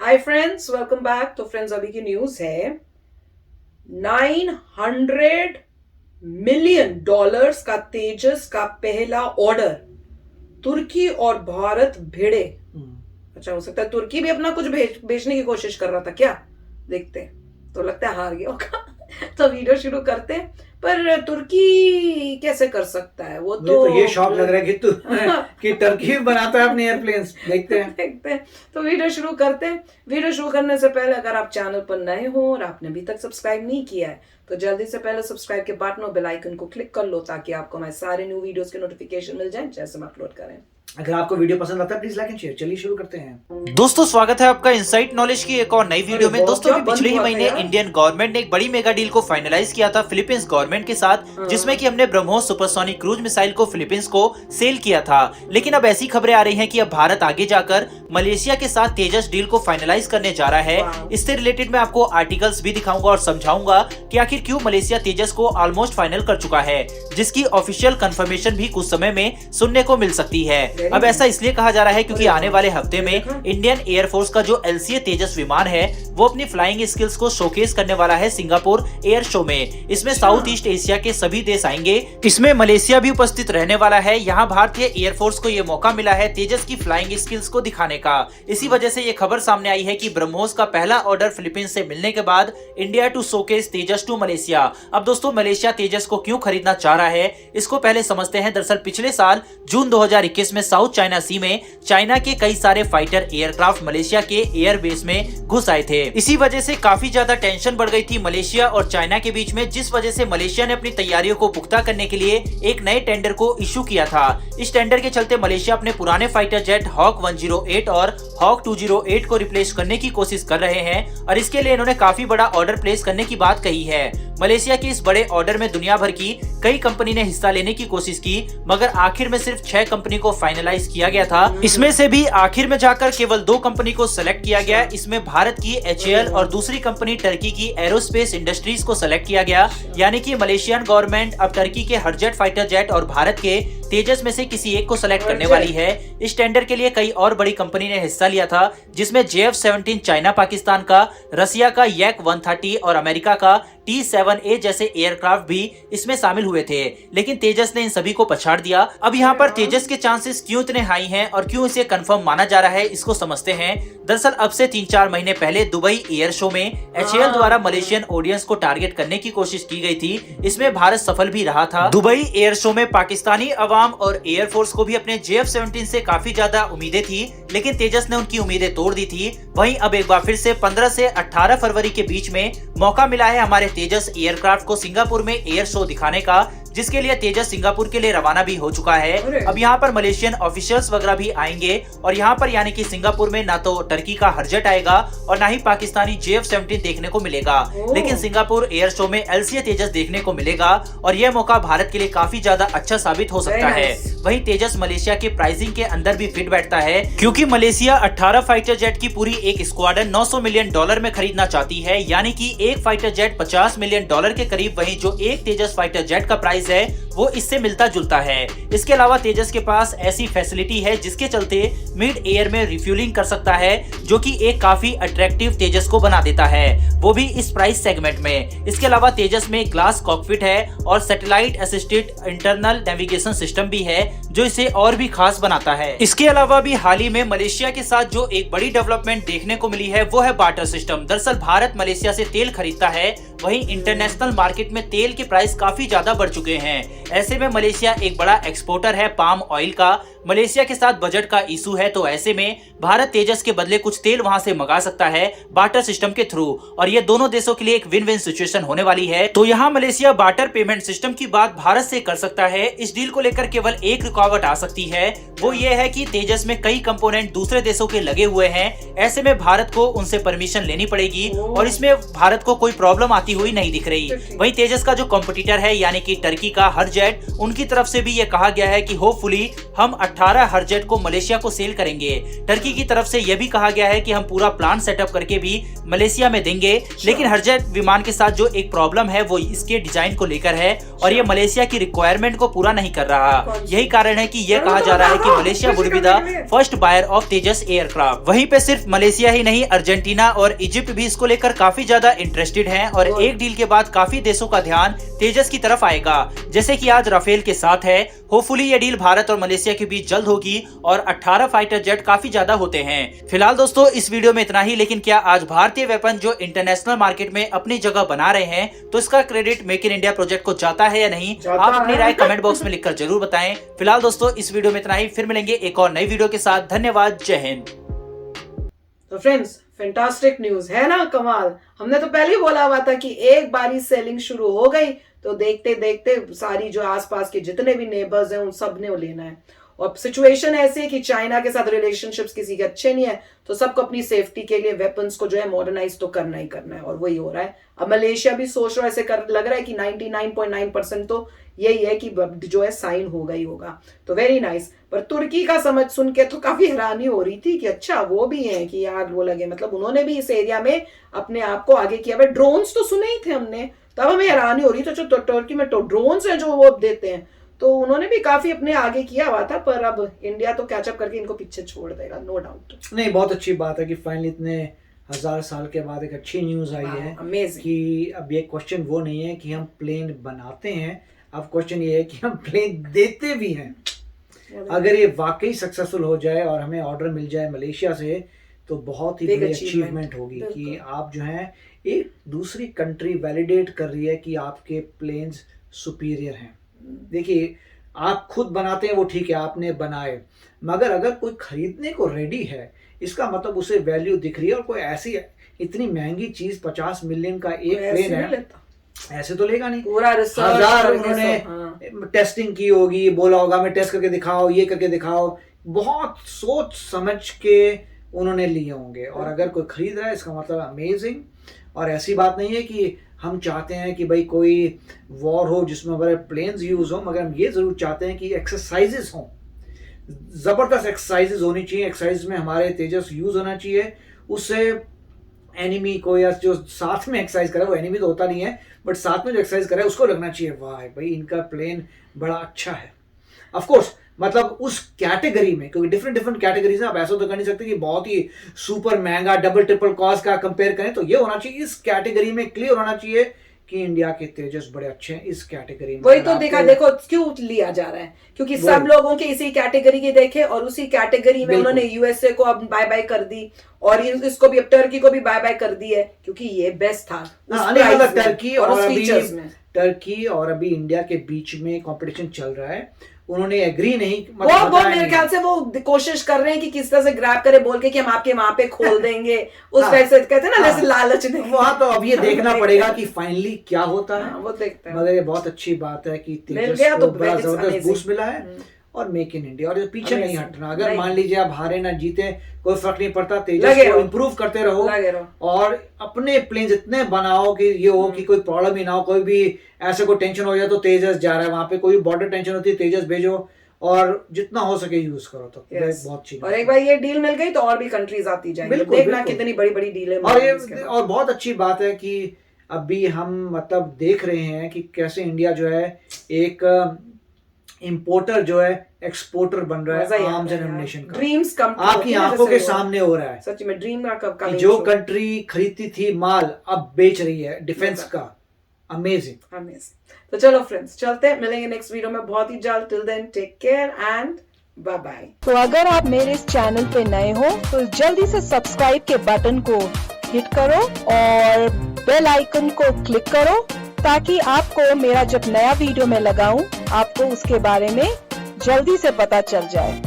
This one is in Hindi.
Hi friends, welcome back. तो फ्रेंड्स, अभी की न्यूज है $900 मिलियन का तेजस का पहला ऑर्डर। तुर्की और भारत भिड़े। अच्छा, हो सकता है तुर्की भी अपना कुछ बेचने की कोशिश कर रहा था क्या? देखते हैं। तो लगता है हार गया होगा। तो वीडियो शुरू करते हैं। पर तुर्की कैसे कर सकता है? वो तो ये शौक लग रहा है कि टर्की भी बनाता है अपने एयरप्लेन्स। देखते हैं। तो वीडियो शुरू करते हैं। वीडियो शुरू करने से पहले अगर आप चैनल पर नए हो और आपने अभी तक सब्सक्राइब नहीं किया है तो जल्दी से पहले सब्सक्राइब के बटन और बेल आइकन को क्लिक कर लो ताकि आपको हमारे सारे न्यू वीडियोस के नोटिफिकेशन मिल जाए जैसे हम अपलोड करें। अगर आपको वीडियो पसंद आता है प्लीज लाइक एंड शेयर। चलिए शुरू करते हैं। दोस्तों, स्वागत है आपका इनसाइट नॉलेज की एक और नई वीडियो में। दोस्तों, पिछले ही महीने इंडियन गवर्नमेंट ने एक बड़ी मेगा डील को फाइनलाइज किया था फिलीपींस गवर्नमेंट के साथ, जिसमें कि हमने ब्रह्मोस सुपरसोनिक क्रूज मिसाइल को फिलीपींस को सेल किया था। लेकिन अब ऐसी खबरें आ रही हैं कि अब भारत आगे जाकर मलेशिया के साथ तेजस डील को फाइनलाइज करने जा रहा है। इससे रिलेटेड मैं आपको आर्टिकल्स भी दिखाऊंगा और समझाऊंगा कि आखिर क्यों मलेशिया तेजस को ऑलमोस्ट फाइनल कर चुका है, जिसकी ऑफिशियल कंफर्मेशन भी कुछ समय में सुनने को मिल सकती है। अब ऐसा इसलिए कहा जा रहा है क्योंकि आने वाले हफ्ते में इंडियन एयरफोर्स का जो LCA तेजस विमान है वो अपनी फ्लाइंग स्किल्स को शोकेस करने वाला है सिंगापुर एयर शो में। इसमें साउथ ईस्ट एशिया के सभी देश आएंगे। इसमें मलेशिया भी उपस्थित रहने वाला है। यहाँ भारतीय एयरफोर्स को ये मौका मिला है तेजस की फ्लाइंग स्किल्स को दिखाने का। इसी वजह से ये खबर सामने आई है कि ब्रह्मोस का पहला ऑर्डर फिलीपींस से मिलने के बाद India to showcase Tejas to Malaysia. अब दोस्तों, मलेशिया तेजस को क्यों खरीदना चाह रहा है इसको पहले समझते हैं। दरअसल पिछले साल जून 2021 में साउथ चाइना सी में चाइना के कई सारे फाइटर एयरक्राफ्ट मलेशिया के एयरबेस में घुस आए थे। इसी वजह से काफी ज्यादा टेंशन बढ़ गई थी मलेशिया और चाइना के बीच में, जिस वजह से मलेशिया ने अपनी तैयारियों को पुख्ता करने के लिए एक नए टेंडर को इशू किया था। इस टेंडर के चलते मलेशिया अपने पुराने फाइटर जेट हॉक 108 और हॉक 208 को रिप्लेस करने की कोशिश कर रहे हैं और इसके लिए इन्होंने काफी बड़ा ऑर्डर प्लेस करने की बात कही है। मलेशिया के इस बड़े ऑर्डर में दुनिया भर की कई कंपनी ने हिस्सा लेने की कोशिश की, मगर आखिर में सिर्फ 6 कंपनी को फाइनलाइज किया गया था। इसमें से भी आखिर में जाकर केवल 2 कंपनी को सेलेक्ट किया गया। इसमें भारत की HAL और दूसरी कंपनी टर्की की एरोस्पेस इंडस्ट्रीज को सेलेक्ट किया गया। यानी कि मलेशियन गवर्नमेंट अब टर्की के हरजेट फाइटर जेट और भारत के तेजस में से किसी एक को सेलेक्ट करने वाली है। इस टेंडर के लिए कई और बड़ी कंपनी ने हिस्सा लिया था, जिसमें JF-17 चाइना पाकिस्तान का, रसिया का Yak 130 और अमेरिका का T-7A जैसे एयरक्राफ्ट भी इसमें शामिल हुए थे। लेकिन तेजस ने इन सभी को पछाड़ दिया। अब यहाँ पर तेजस के चांसेस क्यों इतने हाई हैं और क्यों इसे कंफर्म माना जा रहा है इसको समझते हैं। दरअसल अब से 3-4 महीने पहले दुबई एयर शो में HAL द्वारा मलेशियन ऑडियंस को टारगेट करने की कोशिश की गई थी। इसमें भारत सफल भी रहा था। दुबई एयर शो में पाकिस्तानी अवाम और एयरफोर्स को भी अपने JF-17 से काफी ज्यादा उम्मीदें थी, लेकिन तेजस ने उनकी उम्मीदें तोड़ दी थी। वहीं अब एक बार फिर से 15 से 18 फरवरी के बीच में मौका मिला है हमारे तेजस एयरक्राफ्ट को सिंगापुर में एयर शो दिखाने का, जिसके लिए तेजस सिंगापुर के लिए रवाना भी हो चुका है। अब यहाँ पर मलेशियन ऑफिशियल्स वगैरह भी आएंगे और यहाँ पर यानी कि सिंगापुर में ना तो टर्की का हरजेट आएगा और ना ही पाकिस्तानी JF-17 देखने को मिलेगा, लेकिन सिंगापुर एयर शो में LCA तेजस देखने को मिलेगा और यह मौका भारत के लिए काफी ज्यादा अच्छा साबित हो सकता है। वहीं तेजस मलेशिया के प्राइसिंग के अंदर भी फिट बैठता है, क्योंकि मलेशिया 18 फाइटर जेट की पूरी एक स्क्वाड्रन $900 मिलियन में खरीदना चाहती है, यानी कि एक फाइटर जेट $50 मिलियन के करीब। वहीं जो एक तेजस फाइटर जेट का प्राइस है वो इससे मिलता जुलता है। इसके अलावा तेजस के पास ऐसी फैसिलिटी है जिसके चलते मिड एयर में रिफ्यूलिंग कर सकता है, जो कि एक काफी अट्रैक्टिव तेजस को बना देता है, वो भी इस प्राइस सेगमेंट में। इसके अलावा तेजस में ग्लास कॉकपिट है और satellite assisted internal navigation system भी है, जो इसे और भी खास बनाता है। इसके अलावा भी हाल ही में मलेशिया के साथ जो एक बड़ी डेवलपमेंट देखने को मिली है वो है बार्टर सिस्टम। दरअसल भारत मलेशिया से तेल खरीदता है, वहीं इंटरनेशनल मार्केट में तेल के प्राइस काफी ज्यादा बढ़ चुके हैं। ऐसे में मलेशिया एक बड़ा एक्सपोर्टर है पाम ऑयल का। मलेशिया के साथ बजट का इशू है, तो ऐसे में भारत तेजस के बदले कुछ तेल वहां से मंगा सकता है बार्टर सिस्टम के थ्रू, और ये दोनों देशों के लिए एक विन विन सिचुएशन होने वाली है। तो यहाँ मलेशिया बार्टर पेमेंट सिस्टम की बात भारत से कर सकता है। इस डील को लेकर केवल एक रुकावट आ सकती है, वो ये है कि तेजस में कई कंपोनेंट दूसरे देशों के लगे हुए हैं। ऐसे में भारत को उनसे परमिशन लेनी पड़ेगी और इसमें भारत को कोई प्रॉब्लम आती हुई नहीं दिख रही। वहीं तेजस का जो कंपटीटर है यानी कि टर्की का हरजेट, उनकी तरफ से भी ये कहा गया है कि होपफुली हम 18 हरजेट को मलेशिया को सेल करेंगे। टर्की की तरफ से यह भी कहा गया है कि हम पूरा प्लान सेटअप करके भी मलेशिया में देंगे, लेकिन हरजेट विमान के साथ जो एक प्रॉब्लम है वो इसके डिजाइन को लेकर है और ये मलेशिया की रिक्वायरमेंट को पूरा नहीं कर रहा। यही कारण कारण है कि ये कहा जा रहा है कि Malaysia would be the first buyer of Tejas aircraft. वहीं पे सिर्फ मलेशिया ही नहीं, अर्जेंटीना और इजिप्ट भी इसको लेकर काफी ज्यादा इंटरेस्टेड हैं और एक डील के बाद काफी देशों का ध्यान तेजस की तरफ आएगा, जैसे कि आज राफेल के साथ है। होपफुली ये डील भारत और मलेशिया के बीच जल्द होगी और 18 फाइटर जेट काफी ज्यादा होते हैं। फिलहाल दोस्तों इस वीडियो में इतना ही, लेकिन क्या आज भारतीय वेपन जो इंटरनेशनल मार्केट में अपनी जगह बना रहे हैं तो इसका credit make in India project को जाता है या नहीं? आप अपनी राय कमेंट बॉक्स में लिखकर जरूर बताएं। फिलहाल दोस्तों इस वीडियो में इतना ही, फिर मिलेंगे एक और नई वीडियो के साथ। धन्यवाद, जय हिंद। तो फ्रेंड्स, फैंटास्टिक न्यूज है ना, कमाल। हमने तो पहले ही बोला हुआ था कि एक बारी सेलिंग शुरू हो गई तो देखते देखते सारी जो आसपास के जितने भी नेबर्स हैं उन सब ने वो लेना है। और सिचुएशन ऐसी है कि चाइना के साथ रिलेशनशिप्स किसी के अच्छे नहीं है, तो सबको अपनी सेफ्टी के लिए वेपन्स को जो है मॉडर्नाइज तो करना ही करना है, और वही हो रहा है। अब मलेशिया भी सोच रहा है, ऐसे लग रहा है कि 99.9% तो यही है कि जो है साइन होगा ही होगा। तो वेरी नाइस। पर तुर्की का समझ सुन के तो काफी हैरानी हो रही थी कि अच्छा वो भी है कि यार वो लगे, मतलब उन्होंने भी इस एरिया में अपने आप को आगे किया। भाई ड्रोन्स तो सुने ही थे हमने, तब हमें हैरानी हो रही थी तो तुर्की में तो ड्रोन्स है जो वो देते हैं, तो उन्होंने भी काफी अपने आगे किया हुआ था। पर अब इंडिया तो कैचअप करके इनको पीछे छोड़ देगा, नो डाउट। नहीं, बहुत अच्छी बात है कि फाइनली इतने 1000 साल के बाद एक अच्छी न्यूज आई है कि अब ये क्वेश्चन वो नहीं है कि हम प्लेन बनाते हैं, अब क्वेश्चन ये है कि हम प्लेन देते भी हैं। अगर ये वाकई सक्सेसफुल हो जाए और हमें ऑर्डर मिल जाए मलेशिया से तो बहुत ही बड़ी अचीवमेंट होगी कि आप जो है एक दूसरी कंट्री वैलिडेट कर रही है कि आपके प्लेन्स सुपीरियर हैं। देखिए, आप खुद बनाते हैं वो ठीक है, आपने बनाए, मगर अगर कोई खरीदने को रेडी है इसका मतलब उसे वैल्यू दिख रही है। और कोई ऐसी इतनी महंगी चीज 50 मिलियन का एक प्लेन है, ऐसे तो लेगा नहीं। पूरा हजार उन्होंने टेस्टिंग की होगी, बोला होगा मैं टेस्ट करके दिखाओ, ये करके दिखाओ, बहुत सोच समझ के उन्होंने लिए होंगे। और अगर कोई खरीद रहा है इसका मतलब अमेजिंग। और ऐसी बात नहीं है कि हम चाहते हैं कि भाई कोई वॉर हो जिसमें बड़े प्लेन्स यूज हो, मगर हम ये जरूर चाहते हैं कि एक्सरसाइजेस हों, जबरदस्त एक्सरसाइजेस होनी चाहिए। एक्सरसाइज में हमारे तेजस यूज होना चाहिए, उससे एनिमी को या जो साथ में एक्सरसाइज करे, वो एनिमी तो होता नहीं है बट साथ में जो एक्सरसाइज करे उसको लगना चाहिए वाह भाई इनका प्लेन बड़ा अच्छा है। ऑफ कोर्स मतलब उस कैटेगरी में, क्योंकि डिफरेंट कैटेगरीज हैं, आप ऐसा तो कर नहीं सकते कि बहुत ही सुपर महंगा डबल ट्रिपल कॉस्ट का कंपेयर करें। तो ये होना चाहिए, इस कैटेगरी में क्लियर होना चाहिए कि इंडिया के तेजस बड़े अच्छे हैं इस कैटेगरी में। वही तो देखो क्यों लिया जा रहा है, क्योंकि सब लोगों के इसी कैटेगरी के देखे और उसी कैटेगरी में उन्होंने यूएसए को अब बाय बाय कर दी और इसको भी अब टर्की को भी बाय बाय कर दी है, क्योंकि ये बेस्ट था। टर्की और अभी इंडिया के बीच में कंपटीशन चल रहा है, उन्होंने एग्री नहीं, वो मेरे ख्याल से वो कोशिश कर रहे हैं कि किस तरह से ग्रैब करे बोल के कि हम आपके वहां पे खोल देंगे उस टाइप से कहते हैं ना, जैसे लालच देंगे। वहां तो अब ये देखना पड़ेगा कि फाइनली क्या होता है, वो देखते हैं। मगर ये बहुत अच्छी बात है कि तेजस को बड़ा जबरदस्त बूस्ट मिला है और मेक इन इंडिया, और पीछे नहीं हटना। अगर मान लीजिए आप हारे ना जीते कोई फर्क नहीं पड़ता, तेजस को इम्प्रूव करते रहो और अपने प्लेन्स इतने बनाओ कि ये हो कि कोई प्रॉब्लम ही ना हो। कोई भी ऐसे कोई टेंशन हो जाए तो तेजस जा रहा है वहां पे, कोई बॉर्डर टेंशन होती है तेजस भेजो और जितना हो सके यूज करो। तो बहुत अच्छी और एक बार ये डील मिल गई तो और भी कंट्रीज आती जाएंगी, देखना कितनी बड़ी बड़ी डील है। और बहुत अच्छी बात है कि अभी हम मतलब देख रहे हैं कि कैसे इंडिया जो है एक इंपोर्टर जो है एक्सपोर्टर बन रहा है आर्म्स एंड एमुनिशन का। ड्रीम्स कम आपकी आंखों के सामने हो रहा है, सच में ड्रीम का जो कंट्री खरीदती थी माल अब बेच रही है डिफेंस का। अमेजिंग। तो चलो फ्रेंड्स, चलते हैं, मिलेंगे नेक्स्ट वीडियो में बहुत ही जल्द। Till then take care and bye bye. तो अगर आप मेरे इस चैनल पे नए हो तो जल्दी से सब्सक्राइब के बटन को हिट करो और बेल आइकन को क्लिक करो ताकि आपको मेरा जब नया वीडियो मैं लगाऊं आपको उसके बारे में जल्दी से पता चल जाए।